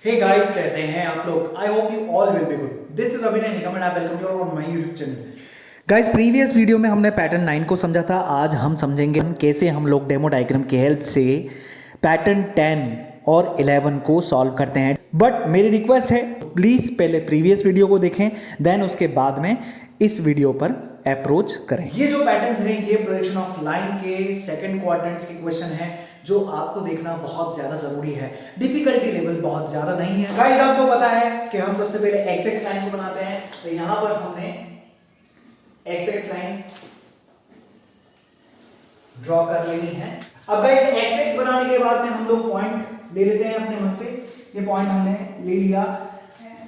Hey guys, कैसे हैं आप लोग? I hope you all will be good. This is Abhinay Nigam and I welcome you all on my YouTube channel. Guys, previous video में हमने pattern 9 को समझा था। आज हम समझेंगे कैसे हम लोग डेमो डायग्राम की हेल्प से पैटर्न 10 और 11 को सॉल्व करते हैं। बट मेरी रिक्वेस्ट है, प्लीज़ पहले प्रीवियस वीडियो को देखें, देन उसके बाद में इस वीडियो पर अप्रोच करें। ये जो पैटर्न्स हैं, ये प्रोजेक्शन ऑफ लाइन के सेकंड क्वाड्रेंट्स के क्वेश्चन है जो आपको देखना बहुत ज्यादा जरूरी है। डिफिकल्टी लेवल बहुत ज्यादा नहीं है। गाइस, आपको पता है कि हम सबसे पहले एक्स एक्स लाइन को बनाते हैं। तो यहां पर हमने एक्स एक्स लाइन ड्रॉ कर लेनी है। अब गाइस, एक्स एक्स बनाने के बाद में हम लोग पॉइंट ले लेते हैं अपने मन से। ये पॉइंट हमने ले लिया।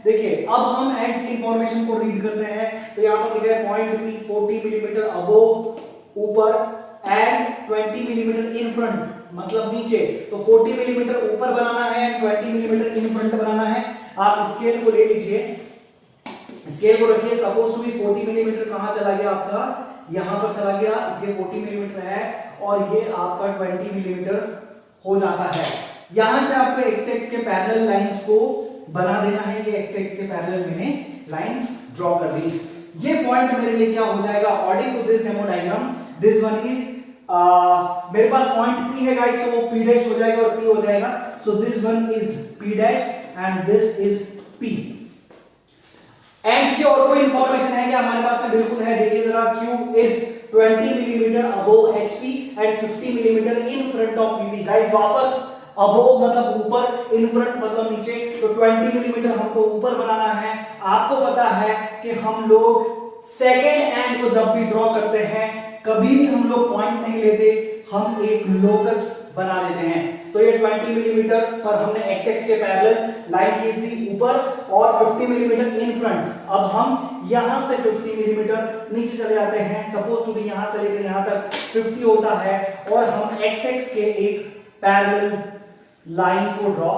देखिए, अब हम एंड्स की इंफॉर्मेशन को रीड करते हैं। तो यहां पर लिखा है पॉइंट पी 40 मिलीमीटर अबोव ऊपर एंड 20 मिलीमीटर इन फ्रंट, मतलब नीचे। तो 40 मिलीमीटर ऊपर बनाना है एंड 20 मिलीमीटर इन फ्रंट बनाना है। आप स्केल को ले लीजिए, स्केल को रखिए। सपोज टू बी 40 मिलीमीटर कहां चला गया आपका? यहां पर चला गया। ये 40 मिलीमीटर है और ये आपका 20 मिलीमीटर हो जाता है। यहां से आपको एक्स एक्स के पैरेलल लाइंस को बना देना है। ये एक्स एक्स के पैरेलल मैंने लाइंस ड्रॉ कर दी। ये पॉइंट मेरे लिए क्या हो जाएगा? According to this demo diagram, this one is मेरे पास पॉइंट P है गाइस, तो वो P डैश हो जाएगा और P हो जाएगा। So this one is P dash and this is P। Ends की और कोई इंफॉर्मेशन है क्या हमारे पास? में बिल्कुल है। देखिए जरा, Q is 20 millimetre above HP and 50 millimetre in front of VP। Guys, वापस अबोव मतलब ऊपर, इन फ्रंट मतलब नीचे। तो 20 मिलीमीटर हमको ऊपर बनाना है। आपको पता है कि हम लोग सेकेंड एंड को जब भी ड्रॉ करते हैं, कभी भी हम लोग पॉइंट नहीं लेते, हम एक लोकस बना लेते हैं। तो ये 20 मिलीमीटर पर हमने एक्स एक्स के पैरेलल लाइन खींच दी ऊपर और 50 मिलीमीटर इन फ्रंट। अब हम यहां से 50 मिलीमीटर नीचे चले जाते हैं। सपोज टू बी यहां से लेकर यहां तक 50 होता है और हम एक्स एक्स के एक पैरेलल लाइन को ड्रॉ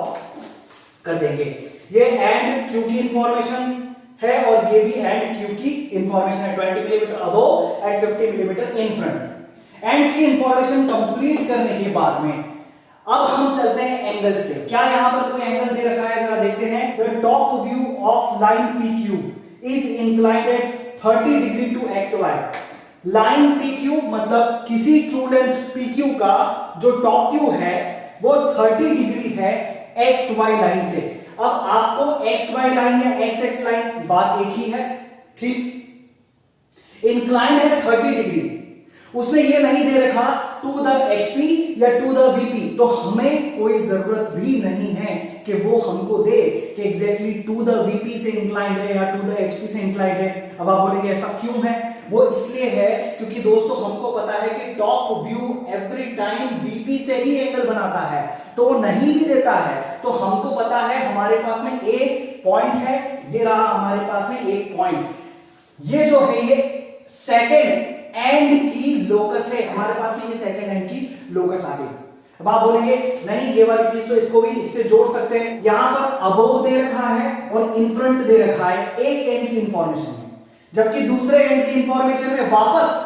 कर देंगे। ये एंड क्यू की इंफॉर्मेशन है और ये भी एंड क्यू की इंफॉर्मेशन है। 20 millimetre above and 50 millimetre in front. Ends की इंफॉर्मेशन कंप्लीट करने के बाद में अब हम चलते हैं एंगल्स पे। क्या यहां पर कोई एंगल दे रखा है? जरा देखते हैं। The top view of line PQ is inclined at 30 degree to XY। Line PQ मतलब किसी ट्रू लेंथ PQ का जो टॉप व्यू है वो 30 डिग्री है XY लाइन से। अब आपको XY लाइन या XX लाइन, बात एक ही है, ठीक। इंक्लाइन है 30 डिग्री, उसने ये नहीं दे रखा टू द HP या टू द VP। तो हमें कोई जरूरत भी नहीं है कि वो हमको दे कि एग्जैक्टली टू द VP से इंक्लाइंड है या टू द HP से इंक्लाइंड है। अब आप बोलेंगे ऐसा क्यों है? वो इसलिए है क्योंकि दोस्तों हमको पता है कि top view every time VP से ही एंगल बनाता है, तो वो नहीं भी देता है। तो हमको पता है हमारे पास में एक पॉइंट है, ये रहा हमारे पास में एक पॉइंट। ये जो है ये सेकेंड एंड की लोकस है। हमारे पास में ये सेकेंड एंड की लोकस आ गई। अब आप बोलेंगे नहीं, ये वाली चीज तो इसको भी इससे जोड़ सकते हैं। यहां पर अबोव दे रखा है और इन फ्रंट दे रखा है, एक एंड की इंफॉर्मेशन है, जबकि दूसरे एंड की इंफॉर्मेशन में वापस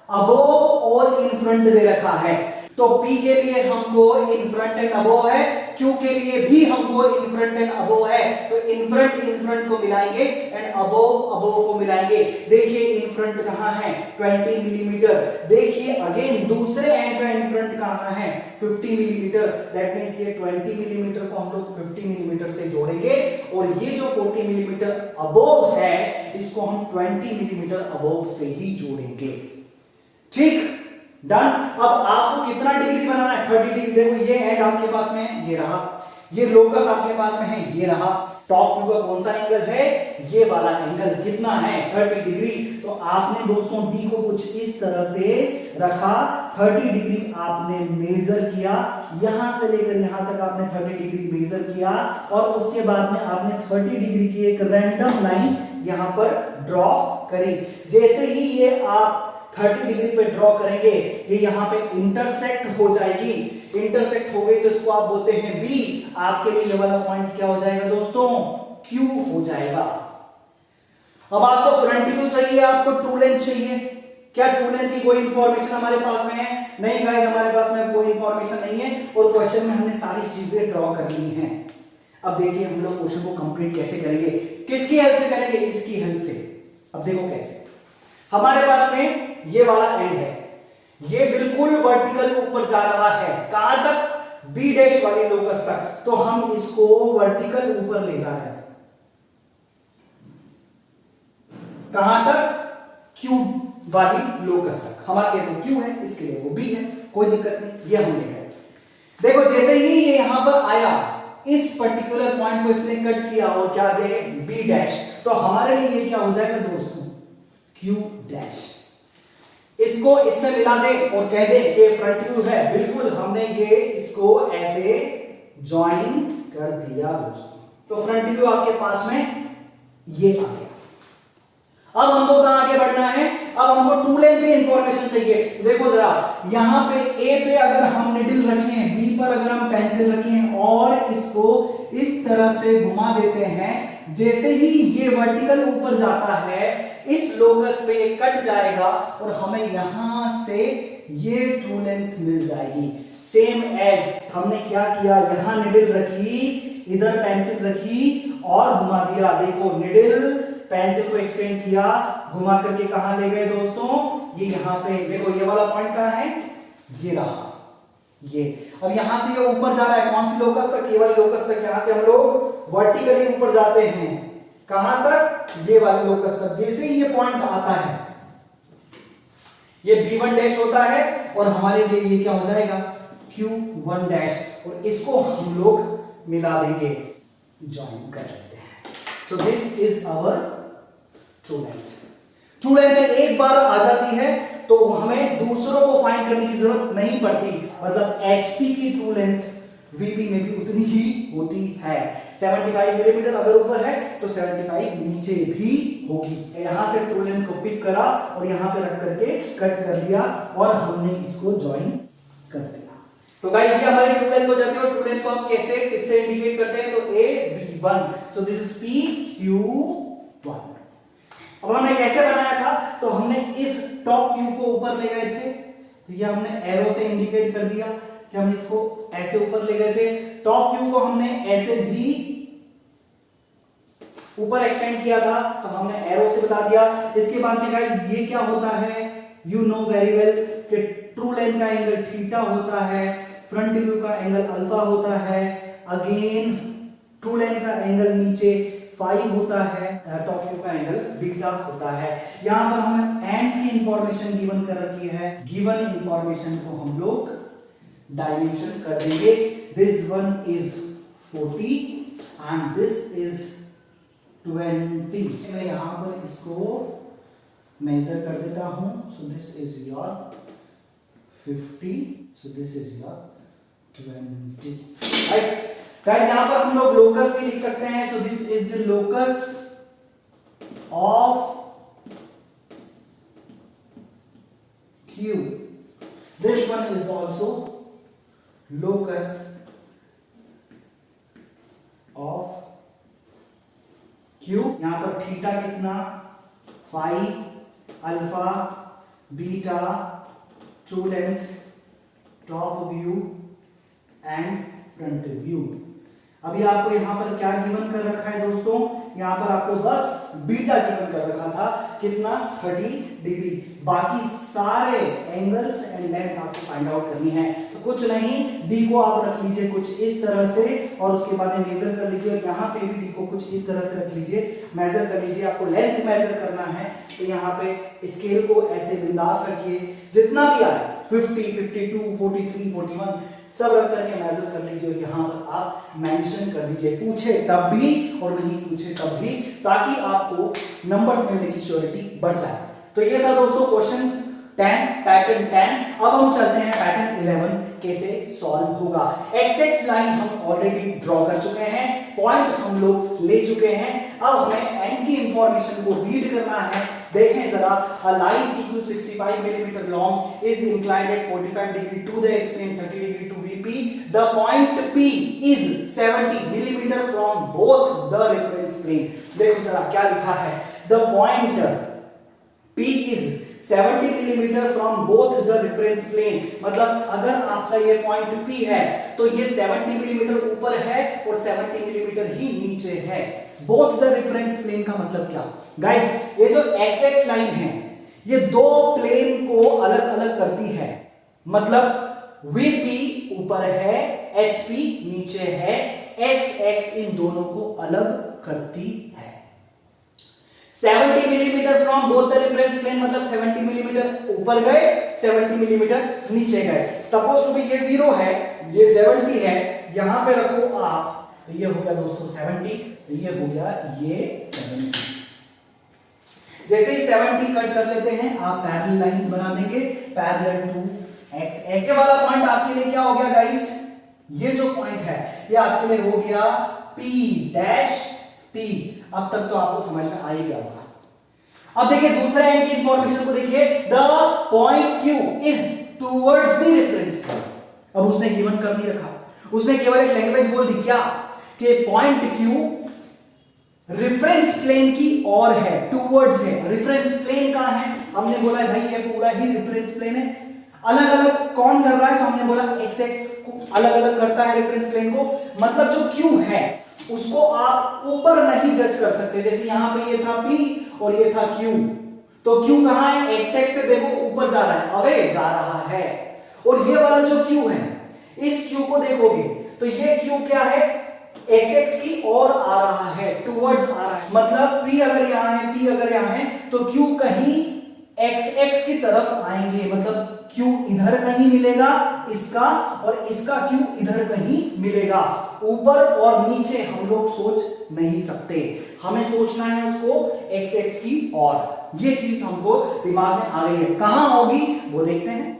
अबोव और इन फ्रंट दे रखा है। तो P के लिए हमको इन फ्रंट एंड अबोव है, Q के लिए भी हमको इन फ्रंट एंड अबोव है। तो इन फ्रंट को मिलाएंगे एंड अबोव को मिलाएंगे। देखिए इन फ्रंट कहां है? 20 मिलीमीटर। देखिए अगेन दूसरे एंड का इन फ्रंट कहां है? 50 मिलीमीटर। दैट मींस ये 20 मिलीमीटर को हम लोग 50 मिलीमीटर से जोड़ेंगे और ये जो 40 मिलीमीटर अबोव है इसको हम 20 मिलीमीटर अबोव से ही जोड़ेंगे। ठीक, डन। अब आपको कितना डिग्री बनाना है? 30 डिग्री। देखो ये एंड आपके पास में है, ये रहा। ये लोकस आपके पास में है, ये रहा। टॉप व्यू का कौन सा एंगल है? ये वाला एंगल। कितना है? 30 डिग्री। तो आपने दोस्तों D को कुछ इस तरह से रखा, 30 डिग्री आपने मेजर किया, यहां से लेकर यहां तक आपने 30 डिग्री मेजर किया और उसके बाद में आपने 30 डिग्री की एक रैंडम लाइन यहां पर ड्रॉ करी। जैसे ही ये आप 30 डिग्री पे ड्रॉ करेंगे, ये यहां पे इंटरसेक्ट हो जाएगी। इंटरसेक्ट हो गई तो इसको आप बोलते हैं B। आपके लिए ये वाला पॉइंट क्या हो जाएगा दोस्तों? Q हो जाएगा। अब आपको फ्रंट व्यू चाहिए, आपको ट्रू लेंथ चाहिए। क्या ट्रू लेंथ की कोई इंफॉर्मेशन हमारे पास में है? नहीं गाइस, हमारे पास में कोई इंफॉर्मेशन नहीं है और क्वेश्चन में हमने सारी चीजें ड्रॉ कर ली हैं। अब देखिए हम लोग क्वेश्चन को कंप्लीट कैसे करेंगे, किसकी हेल्प से करेंगे, इसकी हेल्प से। अब देखो कैसे, हमारे पास में ये वाला एंड है, ये बिल्कुल वर्टिकल ऊपर जा रहा है, कहां तक, बी डैश वाली लोकस तक, तो हम इसको वर्टिकल ऊपर ले जा रहे हैं, कहां तक, क्यू वाली लोकस तक। हमारे लिए वो क्यू है, इसके लिए वो बी है, कोई दिक्कत नहीं, ये हम ले गए। देखो जैसे ही ये यहां पर आया, इस पर्टिकुलर पॉइंट को इसने कट किया और क्या दे, बी डैश, तो हमारे लिए ये क्या हो जाएगा दोस्तों, क्यू डैश। इसको इससे मिला दे और कह दे कि फ्रंट व्यू है, बिल्कुल हमने ये इसको ऐसे ज्वाइन कर दिया दोस्तों, तो फ्रंट व्यू आपके पास में ये आ गया। अब हमको कहां आगे बढ़ना है, अब हमको टू लेंथ की इंफॉर्मेशन चाहिए। देखो जरा, यहां पे ए पे अगर हम निडल रखें, बी पर अगर हम पेंसिल रखें और इसको इस तरह से घुमा देते हैं, जैसे ही ये वर्टिकल ऊपर जाता है, इस लोकस पे कट जाएगा और हमें यहां से ये ट्रू लेंथ मिल जाएगी। सेम एज हमने क्या किया, यहां निडल रखी, इधर पेंसिल रखी और घुमा दिया। देखो निडल पेंसिल को एक्सटेंड किया, घुमा करके कहां ले गए दोस्तों, ये यहां पे। देखो ये वाला पॉइंट कहां है, ये रहा, ये। अब यहां से ये ऊपर जा रहा है, कौन सी लोकस तक, ये वाली लोकस तक। यहां से हम लोग वर्टिकली ऊपर जाते हैं, कहां तक, ये वाले लोकस तक। जैसे ही ये पॉइंट आता है, ये B1 डैश होता है और हमारे लिए ये क्या हो जाएगा, Q1 डैश, और इसको हम लोग मिला देंगे, ज्वाइन कर देते हैं। So this is our true length. True length एक बार आ जाती है तो हमें दूसरों को फाइंड करने की जरूरत नहीं पड़ती, मतलब HP की ट्रू लेंथ VP में भी उतनी ही होती है। 75 मिलीमीटर अगर ऊपर है तो 75 नीचे भी होगी। यहां से ट्रू लेंथ को पिक करा और यहां पे रख करके कट कर लिया और हमने इसको ज्वाइन कर दिया। तो गाइस ये हमारी ट्रू लेंथ हो जाती है। और ट्रू लेंथ को हम कैसे किससे इंडिकेट करते हैं, तो AB1, so this is PQ1। अब हमने कैसे बनाया था, तो हमने इस टॉप क्यू को ऊपर ले गए थे, तो ये हमने एरो से इंडिकेट कर दिया कि हम इसको ऐसे ऊपर ले गए थे। टॉप क्यू को हमने ऐसे भी ऊपर एक्सटेंड किया था, तो हमने एरो से बता दिया। इसके बाद में गाइस ये क्या होता है, यू नो वेरी वेल कि ट्रू लेंथ का एंगल थीटा होता है, फ्रंट व्यू का एंगल अल्फा होता है, अगेन ट्रू लेंथ का एंगल नीचे फाई होता है, टॉप व्यू का एंगल बीटा होता है। यहां पर हमें एंड्स की इंफॉर्मेशन गिवन कर रखी है, गिवन इंफॉर्मेशन को हम लोग डायमेंशन कर देंगे। This one is 40 and this is 20। मैं यहां पर इसको मेजर कर देता हूं, सो this is your 50, so this is your 20, right guys. यहां पर हम लोग लोकस भी लिख सकते हैं, so this is the locus of Q, this one is also locus of Q। यहां पर थीटा कितना, phi, alpha, beta, true length, top view and front view. अभी आपको यहां पर क्या गिवन कर रखा है दोस्तों, यहां पर आपको बस बीटा गिवन कर रखा था, कितना, 30 डिग्री। बाकी सारे एंगल्स एंड लेंथ आपको फाइंड आउट करनी है। तो कुछ नहीं, डी को आप रख लीजिए कुछ इस तरह से और उसके बाद में मेजर कर लीजिए, और यहाँ पे भी डी को कुछ इस तरह से रख लीजिए, मेजर कर लीजिए। आपको लेंथ मेजर करना है तो यहाँ पे स्केल को ऐसे बिंदास रखिए, जितना भी आए 50, 52, 43, 41 सब रख करके मेजर कर लीजिए, और यहाँ पर आप मेंशन कर दीजिए, पूछे तब भी और नहीं पूछे तब भी, ताकि आपको नंबर्स मिलने की श्योरिटी बढ़ जाए। तो ये था दोस्तों क्वेश्चन 10, पैटर्न 10। अब हम चलते हैं पैटर्न 11 कैसे सॉल्व होगा। एक्स एक्स लाइन हम ऑलरेडी ड्रॉ कर चुके हैं, पॉइंट हम लोग ले चुके हैं। अब हमें एंड्स की इंफॉर्मेशन को रीड करना है। देखें जरा, a line equal 65 mm long is inclined at 45 degree to the x plane, 30 degree to VP. The point P is 70 mm from both the reference plane. देखो जरा क्या लिखा है, the point P is 70 millimetre from both the reference plane, मतलब अगर आपका ये point P है तो ये 70 मिलीमीटर ऊपर है और 70 मिलीमीटर ही नीचे है। बोथ द रेफरेंस प्लेन का मतलब क्या गाइस, ये जो एक्स एक्स लाइन है ये दो प्लेन को अलग अलग करती है, मतलब VP ऊपर है, HP नीचे है, एक्स एक्स इन दोनों को अलग करती है। 70 millimetre from both the reference plane मतलब 70 मिलीमीटर ऊपर गए, 70 मिलीमीटर नीचे गए। सपोज टू बी ये 0 है, ये 70 है, यहां पे रखो आप, तो ये हो गया दोस्तों 70, तो ये हो गया ये 70। जैसे ही 70 कट कर लेते हैं आप पैरेलल लाइन बना देंगे, पैरेलल टू एक्स एक्स वाला पॉइंट आपके लिए क्या हो गया गाइस, ये जो पॉइंट है ये आपके लिए हो गया P डैश P। अब तक तो आपको समझ में आ ही गया होगा। अब देखिए दूसरा एंड की इंफॉर्मेशन को देखिए, the point Q is towards the reference plane. अब उसने गिवन कर नहीं रखा, उसने केवल एक लैंग्वेज बोल दी क्या, कि पॉइंट Q रेफरेंस प्लेन की ओर है, टुवर्ड्स है। रेफरेंस प्लेन कहां है, हमने बोला है भाई ये पूरा ही रेफरेंस प्लेन है। अलग अलग कौन कर रहा है, तो हमने बोला एक्स एक्स को अलग अलग करता है रेफरेंस प्लेन को, मतलब जो Q है उसको आप ऊपर नहीं जज कर सकते। जैसे यहां पे ये था P और ये था Q, तो Q कहां है, एक्स एक्स से देखो ऊपर जा रहा है, अवे जा रहा है। और ये वाला जो Q है, इस Q को देखोगे तो ये Q क्या है, एक्स एक्स की ओर आ रहा है, टुवर्ड्स आ रहा है। मतलब P अगर यहां है, P अगर यहां है तो Q कहीं एक्स एक्स की तरफ आएंगे, मतलब Q इधर कहीं मिलेगा इसका, और इसका Q इधर कहीं मिलेगा। ऊपर और नीचे हम लोग सोच नहीं सकते, हमें सोचना है उसको एक्स एक्स की ओर। ये चीज हमको दिमाग में आ गई है, कहां होगी वो देखते हैं।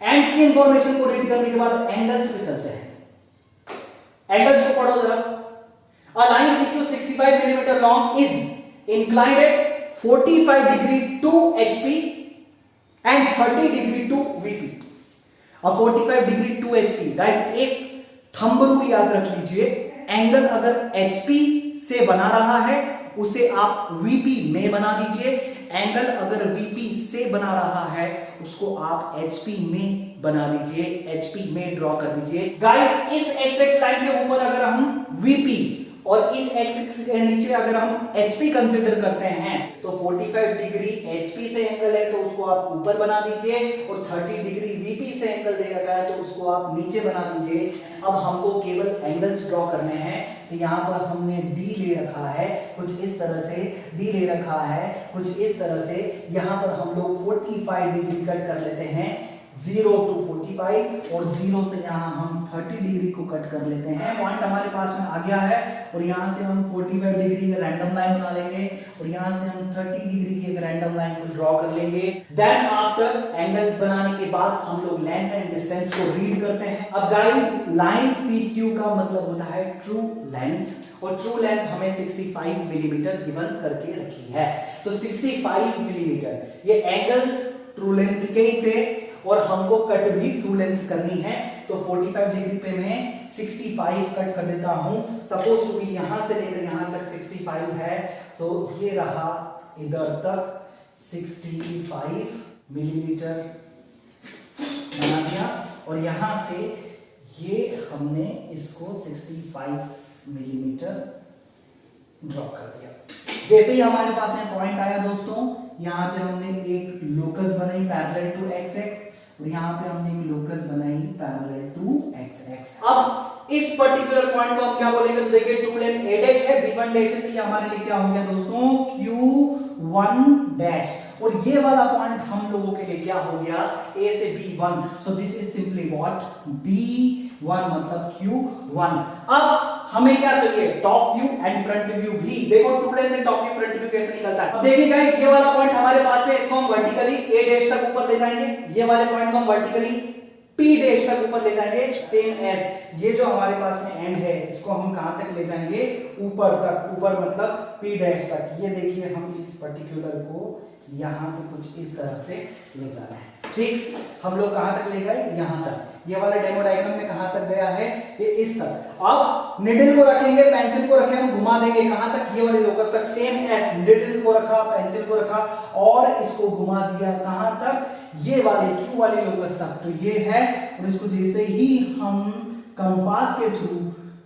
एंड्स की इंफॉर्मेशन को रेडी करने के बाद एंगल्स पे चलते हैं। एंगल्स को पढ़ो जरा। A line PQ 65 mm long is inclined at 45 degree to HP and 30 degree to VP। अब 45 डिग्री टू HP गाइस, एक थंब रूल याद रख लीजिए, एंगल अगर HP से बना रहा है उसे आप VP में बना दीजिए, एंगल अगर VP से बना रहा है उसको आप HP में बना दीजिए, HP में ड्रॉ कर दीजिए। गाइस इस एक्स एक्स लाइन के ऊपर अगर हम VP और इस एक्स एक्स के नीचे अगर हम HP कंसीडर करते हैं तो 45 डिग्री HP से एंगल है तो उसको आप ऊपर बना दीजिए, और 30 डिग्री VP से एंगल दे रखा है तो उसको आप नीचे बना दीजिए। अब हमको केवल एंगल्स ड्रॉ करने हैं, तो यहाँ पर हमने D ले रखा है, कुछ इस तरह से D ले रखा है, कुछ इस तरह से। यहाँ पर हम लोग 45 डिग्री कट कर लेते हैं, 0 to 45, और 0 से यहाँ हम 30 डिग्री को कट कर लेते हैं। पॉइंट हमारे पास में आ गया है, और यहाँ से हम 45 डिग्री में रैंडम लाइन बना लेंगे, और यहाँ से हम 30 डिग्री की एक रैंडम लाइन को ड्रॉ कर लेंगे। देन आफ्टर एंगल्स बनाने के बाद हम लोग लेंथ एंड डिस्टेंस को रीड करते हैं। अब गाइस लाइन PQ का मतलब होता है ट्रू लेंथ, और ट्रू लेंथ हमें 65 मिलीमीटर गिवन करके रखी है। तो 65 मिलीमीटर ये एंगल्स ट्रू लेंथ के ही थे, और हमको कट भी ट्रू लेंथ करनी है, तो 45 डिग्री पे मैं 65 कट कर देता हूं। सपोज टू बी यहां से लेकर यहां तक 65 है, सो ये रहा इधर तक 65 मिलीमीटर बना दिया, और यहां से ये हमने इसको 65 मिलीमीटर ड्रॉ कर दिया। जैसे ही हमारे पास में पॉइंट आया दोस्तों, यहाँ पे हमने एक लोकस बनाई पैरेलल टू एक्स एक्स, और यहाँ पे हमने एक लोकस बनाई पैरेलल टू एक्स एक्स। अब इस पर्टिकुलर पॉइंट को हम क्या बोलेंगे, तो देखिए ट्रू लेंथ a डैश है, b1 डैश है, तो ये हमारे लिए क्या हो गया दोस्तों q1 डैश, और ये वाला पॉइंट हम लोगों के लिए क्या हो गया, a से b1, so this is simply what b1 मतलब q1। अब हमें क्या चाहिए, top view and front view भी। देखो ट्रू लेंथ से टॉप व्यू फ्रंट व्यू कैसे निकलता है। अब देखिए गाइस ये वाला पॉइंट हमारे पास है, इसको हम वर्टिकली a डैश तक ऊपर ले जाएंगे, ये वाले पॉइंट को हम वर्टिकली p डैश तक ऊपर ले जाएंगे। सेम एज ये जो हमारे पास में एंड है इसको हम कहां तक ले जाएंगे, ऊपर तक, ऊपर मतलब p डैश तक। ये देखिए हम इस पर्टिकुलर को यहां से कुछ इस तरह से ले जाना है, ठीक। हम लोग कहां तक ले गए, यहां तक। ये वाले डेमो डायग्राम में कहां तक गया है, ये इस तक। अब निडल को रखेंगे, पेंसिल को रखें, हम घुमा देंगे कहां तक, ये वाले लोकस तक। सेम एस निडल को रखा, पेंसिल को रखा और इसको घुमा दिया कहां तक, ये वाले क्यू वाले लोकस तक। तो ये है, और इसको जैसे ही हम कंपास के थ्रू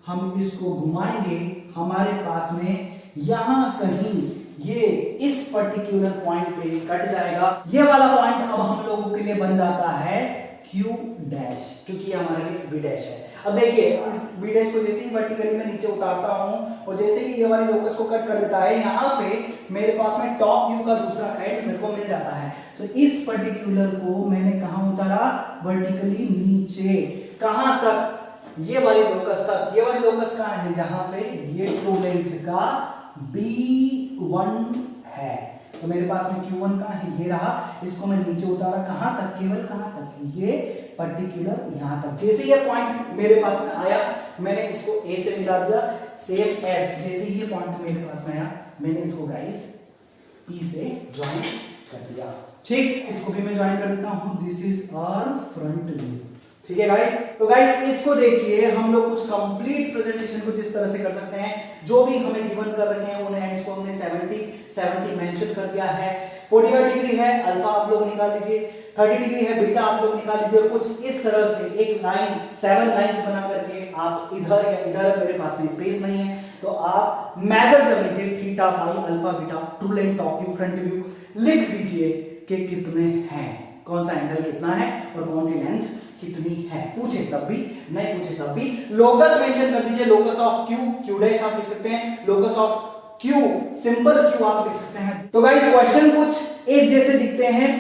हम इसको घुमाएंगे, हमारे पास में यहां कहीं ये इस पर्टिकुलर पॉइंट पे कट जाएगा। ये वाला पॉइंट अब हम लोगों के लिए बन जाता है Q डैश, क्योंकि हमारे लिए B डैश है। अब देखिए इस B डैश को जैसे ही वर्टिकली मैं नीचे उतारता हूं और जैसे ही ये वाले लोकस को कट कर देता है, यहाँ पे मेरे पास में टॉप व्यू का दूसरा एंड मेरे को मिल जाता है। तो इस पर्टिकुलर को मैंने कहां उतारा, वर्टिकली नीचे, कहां तक, ये वाले लोकस तक। ये वाले लोकस कहां है, जहां पे ये ट्रू लेंथ का B1 है। तो मेरे पास में Q1 कहां है, ये रहा। इसको मैं नीचे उतारा कहां तक, केवल कहां तक, ये पर्टिकुलर यहां तक। जैसे ये पॉइंट मेरे पास में आया, मैंने इसको A से मिला दिया, सेम एस। जैसे ये पॉइंट मेरे पास में आया, मैंने इसको गाइस P से ज्वाइन कर दिया। ठीक, इसको भी मैं ज्वाइन कर देता हूं। This is our front view. ठीक है गाइस। तो गाइस इसको देखिए, हम लोग कुछ कंप्लीट प्रेजेंटेशन कुछ इस तरह से कर सकते हैं। जो भी हमें गिवन कर रखे हैं उन एंड्स को हमने 70 मेंशन कर दिया है। 45 डिग्री है अल्फा, आप लोग निकाल लीजिए। 30 डिग्री है बीटा, आप लोग निकाल लीजिए। और कुछ इस तरह से एक लाइन 7 लाइंस बना करके आप इधर या इधर, मेरे पास में स्पेस नहीं है तो आप मेजर कर लीजिए theta phi alpha beta, true length, top view, front view, लिख दीजिए कि कितने हैं, कौन सा एंगल कितना है और कौन सी लेंथ कितनी है। पूछे तब भी, नहीं पूछे तब भी लोकस मेंशन कर दीजिए। Locus of Q, Q dash आप लिख सकते हैं। Locus of Q, simple Q आप लिख सकते हैं। तो गाइस क्वेश्चन कुछ एक जैसे दिखते हैं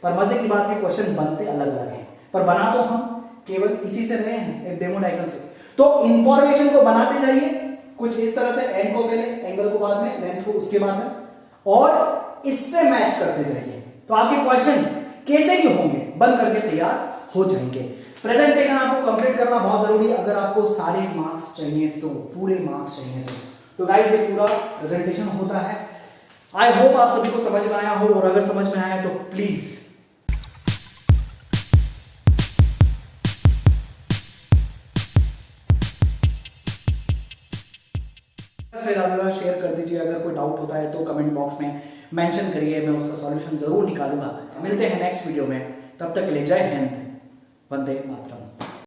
पर मजे की बात है क्वेश्चन बनते अलग अलग हैं, पर बना तो हम केवल इसी से रहे हैं, एक डेमो डायग्राम से। तो इंफॉर्मेशन को बनाते जाइए कुछ इस तरह से, एंड को पहले, एंगल को बाद में, लेंथ को उसके बाद में, और इससे मैच करते जाइए। तो आपके क्वेश्चन कैसे भी होंगे बन करके तैयार हो जाएंगे। प्रेजेंटेशन आपको कंप्लीट करना बहुत जरूरी है अगर आपको सारे मार्क्स चाहिए तो, पूरे मार्क्स चाहिए तो गाइस ये पूरा प्रेजेंटेशन होता है। आई होप आप सभी को समझ में आया हो, और अगर समझ में आया तो प्लीज शेयर कर दीजिए। अगर कोई डाउट होता है तो कमेंट बॉक्स में मेंशन करिए, मैं उसका सॉल्यूशन जरूर निकालूंगा। मिलते हैं नेक्स्ट वीडियो में, तब तक के लिए जय हिंद, वंदे मातरम।